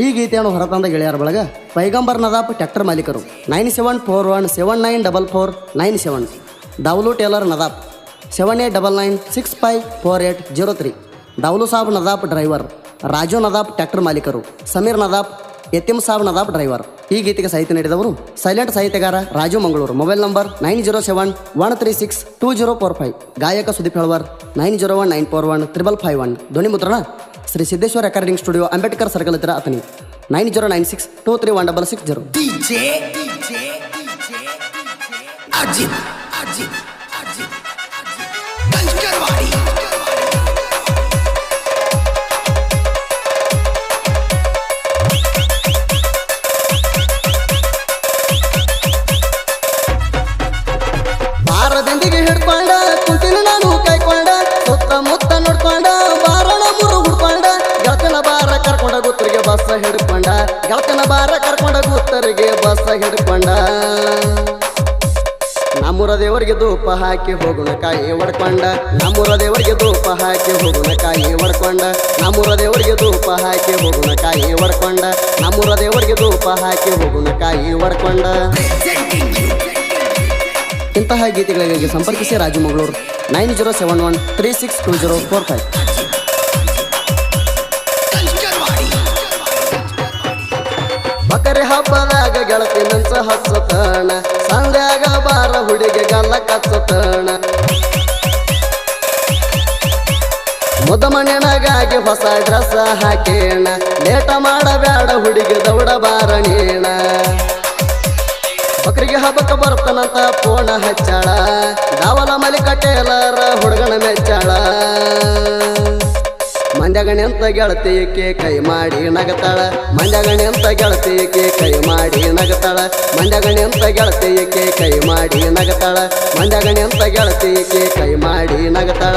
ಈ ಗೀತೆಯನ್ನು ಹೊರತಂದ ಗೆಳೆಯರ ಬಳಗ ಪೈಗಂಬರ್ ನದಾಪ್ ಟ್ರ್ಯಾಕ್ಟರ್ ಮಾಲೀಕರು 9741714497. Davalu tailor Nadaf 7899654803. Davalu Sab Nadaf driver, Raju Nadaf tractor ಮಾಲೀಕರು, ಸಮೀರ್ ನದಾಪ್, ಯತಿಮ್ ಸಾಬ್ ನದಾಪ್ ಡ್ರೈವರ್. ಈ ಗೀತೆಗೆ ಸಾಹಿತ್ಯ ನೀಡಿದವರು ಸೈಲೆಂಟ್ ಸಾಹಿತ್ಯಗಾರ ರಾಜು ಮಂಗಳೂರು. Mobile number 9071362045. ಗಾಯಕ ಸುದೀಪ್ ಹೆಳವರ್ 9019415551. ಧ್ವನಿ ಮುದ್ರಣ Shri Siddeshwara recording studio, Ambedkar circle ಹತ್ತಿರ ಅತನಿ. 9096231660. ಬಾರದಿಂದಿಗೆ ಹಿಡ್ಕೊಂಡ ಕುಂತಿನ ನಾನು ಕೈಕೊಂಡ, ಸುತ್ತಮುತ್ತ ನೋಡ್ಕೊಂಡ ಬಾರಣ ಮುರು ಹುಡ್ಕೊಂಡ, ಗೆಳತನ ಬಾರ ಕರ್ಕೊಂಡ ಗುತ್ತರಿಗೆ ಬಸ್ಸ ಹಿಡ್ಕೊಂಡ, ಗೆಳತನ ಬಾರ ಕರ್ಕೊಂಡ ಗುತ್ತರಿಗೆ ಬಸ್ಸ ಹಿಡ್ಕೊಂಡ. ನಮ್ಮೂರ ದೇವರಿಗೆ ಧೂಪ ಹಾಕಿ ಹೋಗುಣ ಕಾಯಿ ಒಡ್ಕೊಂಡ, ನಮ್ಮೂರ ದೇವರಿಗೆ ಧೂಪ ಹಾಕಿ ಹೋಗುಣ ಕಾಯಿ ಒಡ್ಕೊಂಡ, ನಮ್ಮೂರ ದೇವರಿಗೆ ಧೂಪ ಹಾಕಿ ಹೋಗುಣ ಕಾಯಿ ಒಡ್ಕೊಂಡ, ನಮ್ಮೂರ ದೇವರಿಗೆ ಧೂಪ ಹಾಕಿ ಹೋಗುಣ ಕಾಯಿ ಒಡ್ಕೊಂಡ. ಇಂತಹ ಗೀತೆಗಳಿಗೆ ಸಂಪರ್ಕಿಸಿ ರಾಜು ಮಂಗಳೂರು 9071362045. ಬಕರಿ ಹಬ್ಬದಾಗ ಗೆಳತಿ ನಂಚ ಹಚ್ಚತಣ, ಸಂಧ್ಯಾಗ ಬಾರ ಹುಡುಗಿ ಗಲ್ಲ ಕಚ್ಚತಣ, ಮುದ ಮಣ್ಣಿನಗಾಗಿ ಹೊಸ ಡ್ರೆಸ್ ಹಾಕೇಣ, ಲೇಟ ಮಾಡಬೇಡ ಹುಡುಗಿ ದೌಡ ಬಾರ ನೀಣ. ಬಕ್ರಿಗೆ ಹಬ್ಬಕ್ಕ ಬರ್ತಾನಂತ ಪೋಣ ಹಚ್ಚಾಳ, ದಾವಲ ಮಲಿಕ ಟೇಲರ ಹುಡುಗನ ಮೆಚ್ಚಾಳ. ಮಂಡ್ಯಗಣಿ ಅಂತ ಗೆಳತಿಯಕ್ಕೆ ಕೈ ಮಾಡಿ ನಗತಾಳ, ಮಂಡ್ಯಗಣಿ ಅಂತ ಗೆಳತಿಯಕ್ಕೆ ಕೈ ಮಾಡಿ ನಗತಾಳ, ಮಂಡ್ಯಗಣಿ ಅಂತ ಗೆಳತಿಯಕ್ಕೆ ಕೈ ಮಾಡಿ ನಗತಾಳ, ಮಂಡ್ಯಗಣಿ ಅಂತ ಗೆಳತಿಯಕ್ಕೆ ಕೈ ಮಾಡಿ ನಗತಾಳ.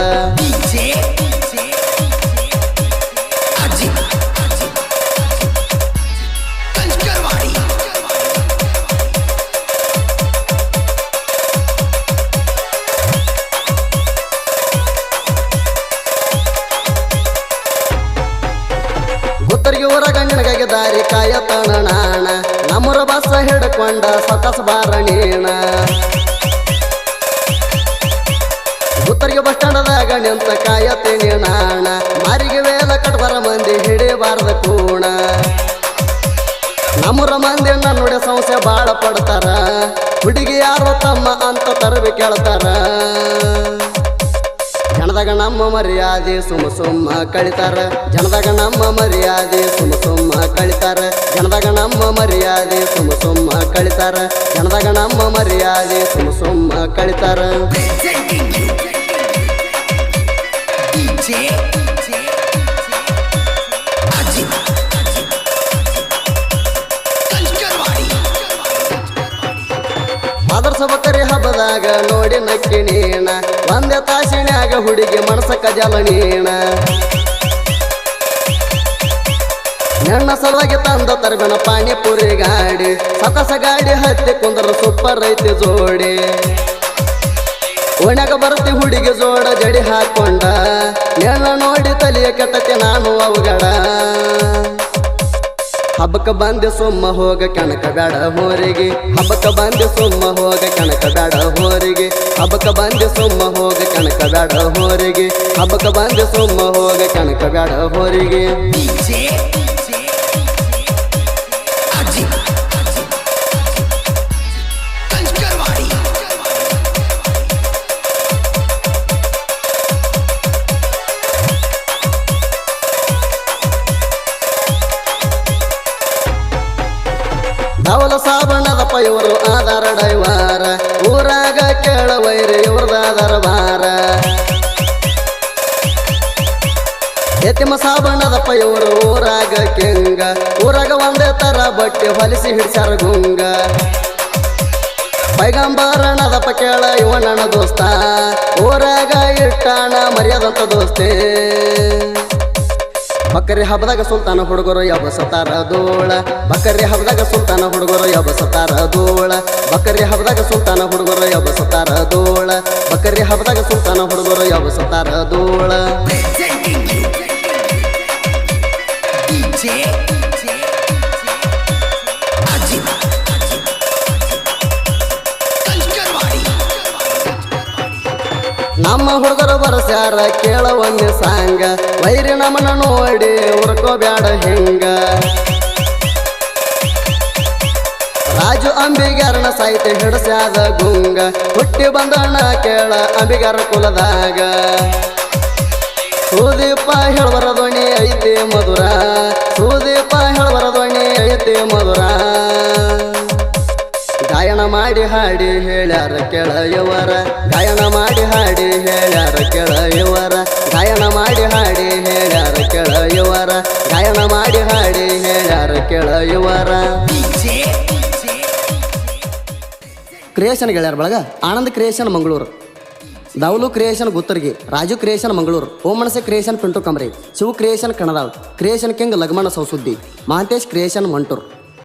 ಗುತ್ತರಿಗೆ ಊರ ಗಂಡನಿಗಾಗಿ ದಾರಿ ಕಾಯತಣ ನಾಣ, ನಮ್ಮೂರ ಬಸ್ಸ ಹಿಡ್ಕೊಂಡ ಸತಸ ಬಾರಣೀಣ. ಗುತ್ತರಿಗೆ ಬಸ್ ಸ್ಟ್ಯಾಂಡದಾಗ ನಿಂತ ಕಾಯತೀನಿ ನಾಣ, ಮಾರಿಗೆ ವೇಲ ಕಟ್ಬರ ಮಂದಿ ಹಿಡಿಬಾರ್ದ ಕೂಣ. ನಮ್ಮೂರ ಮಂದಿ ನೋಡಿ ಸಂಶಯ ಬಾಳ ಪಡ್ತಾರ, ಹುಡುಗಿ ಯಾರು ತಮ್ಮ ಅಂತ ತರಬಿ ಕೇಳ್ತಾರ. ಜನದಾಗ ನಮ್ಮ ಮರ್ಯಾದೆ ಸುಮ್ಮ ಸುಮ್ಮ ಕಳಿತಾರ, ಜನದಾಗ ನಮ್ಮ ಮರ್ಯಾದೆ ಸುಮ್ಮ ಸುಮ್ಮ ಕಳಿತಾರ, ಜನದಾಗ ನಮ್ಮ ಮರ್ಯಾದೆ ಸುಮ್ಮ ಸುಮ್ಮ ಕಳಿತಾರ, ಜನದಾಗ ನಮ್ಮ ಮರ್ಯಾದೆ ಸುಮ್ಮ ಸುಮ್ಮ ಕಳಿತಾರ. ಆದರ್ಶ ಬಕರಿ ಹಬ್ಬದಾಗ ನೋಡಿ ನಕ್ಕಿ ನೀಣ, ಒಂದೇ ತಾಸಿನ್ಯಾಗ ಹುಡುಗಿ ಮನಸ ಕಜಲ ನೀಣ. ನೆಣ್ಣ ಸಲುವಾಗಿ ತಂದ ತರಬೇನ ಪಾನಿಪುರಿ ಗಾಡಿ, ಸತಸ ಗಾಡಿ ಹತ್ತಿ ಕುಂದ್ರ ಸೂಪರ್ ಐತಿ ಜೋಡಿ. ಓಣ್ಯಾಗ ಬರ್ತಿ ಹುಡುಗಿ ಜೋಡ ಜಡಿ ಹಾಕೊಂಡ, ನೆಣ್ಣ ನೋಡಿ ತಲಿಯ ಕೆಟ್ಟತಿ ನಾನು ಅವಗಡ. ಹಬ್ಬಕ್ಕ ಬಂದೆ ಸುಮ್ಮ ಹೋಗ ಕಣಕ ಬೇಡ ಹೋರಿಗೆ, ಹಬ್ಬಕ್ಕ ಬಂದೆ ಸುಮ್ಮ ಹೋಗ ಕಣಕ ಬೇಡ ಹೋರಿಗೆ, ಹಬ್ಬಕ್ಕ ಬಂದೆ ಸುಮ್ಮ ಹೋಗ ಕಣಕ ಬೇಡ ಹೋರಿಗೆ, ಹಬ್ಬಕ್ಕ ಬಂದೆ ಸುಮ್ಮ ಹೋಗ ಕಣಕ ಬೇಡ ಹೋರಿಗೆ. ದಾವಲ ಸಾಬಣ್ಣದಪ್ಪ ಇವರು ಆಧಾರ ಡೈವಾರ, ಊರಾಗ ಕೇಳವೈರಿ ಇವ್ರದಾದರ ಬಾರ. ಯತಿಮ ಸಾಬಣ್ಣದಪ್ಪ ಇವರು ಊರಾಗ ಕೆಂಗ, ಊರಾಗ ಒಂದೇ ತರ ಬಟ್ಟೆ ಹೊಲಿಸಿ ಹಿಡ್ಸ್ಯಾರ ಗುಂಗ. ಪೈಗಂಬರನದಪ್ಪ ಕೇಳ ಇವನಣ್ಣ ದೋಸ್ತ, ಊರಾಗ ಇಟ್ಟಾಣ ಮರ್ಯಾದಂತ ದೋಸ್ತೆ. ಬಕರಿ ಹಬ್ಬದಾಗ ಸುಲ್ತಾನ ಹುಡುಗರು ಎಬಸತಾರ ಧೂಳ, ಬಕರಿ ಹಬ್ಬದಾಗ ಸುಲ್ತಾನ ಹುಡುಗರು ಎಬಸತಾರ ಧೂಳ, ಬಕರಿ ಹಬ್ಬದಾಗ ಸುಲ್ತಾನ ಹುಡುಗರು ಎಬಸತಾರ ಧೂಳ, ಬಕರಿ ಹಬ್ಬದಾಗ ಸುಲ್ತಾನ ಹುಡುಗರು ಎಬಸತಾರ ಧೂಳ. ನಮ್ಮ ಹುಡುಗರು ಬರಸ್ಯಾರ ಕೇಳ ಒಮ್ಮೆ ಸಾಂಗ ವೈರಿ ನಮ್ಮನ ನೋಡಿ ಉರ್ಕೋ ಬ್ಯಾಡ ಹೆಂಗ ರಾಜು ಅಂಬಿಗಾರನ ಸಾಹಿತ್ಯ ಹಿಡಸ್ಯಾದ ಗುಂಗ ಹುಟ್ಟಿ ಬಂದಣ್ಣ ಕೇಳ ಅಂಬಿಗಾರ ಕುಲದಾಗ ಸುದೀಪ ಹೇಳಬರ ಧ್ವನಿ ಐತಿ ಮಧುರ ಸುದೀಪ ಹೇಳಬರ ಧ್ವನಿ ಐತಿ ಮಧುರ ಗಾಯನ ಮಾಡಿ ಹಾಡಿ ಹೇಳ್ಯಾರ ಕೆಳಯವರ ಗಾಯನ ಮಾಡಿ ಹಾಡಿ ಹೇಳ್ಯಾರ ಕೆಳಯವರ ಗಾಯನ ಮಾಡಿ ಹಾಡಿ ಹೇಳ್ಯಾರ ಕೆಳಯವರ ಗಾಯನ ಮಾಡಿ ಹಾಡಿ ಹೇಳ್ಯಾರ ಕೆಳಯವರ ಕ್ರಿಯೇಷನ್ ಗೆಳೆಯರ ಬಳಗ Anand creation Mangaluru Davalu creation Guttaragi Raju creation Mangaluru ಓಮಣಸೆ creation Pintu Kamari Shiva creation Kanadal creation king ಲಗ್ಮಣ ಸೌಸುದ್ದಿ ಮಹಾಂತೇಶ್ ಕ್ರಿಯೇಷನ್ ಮಂಟೂರ್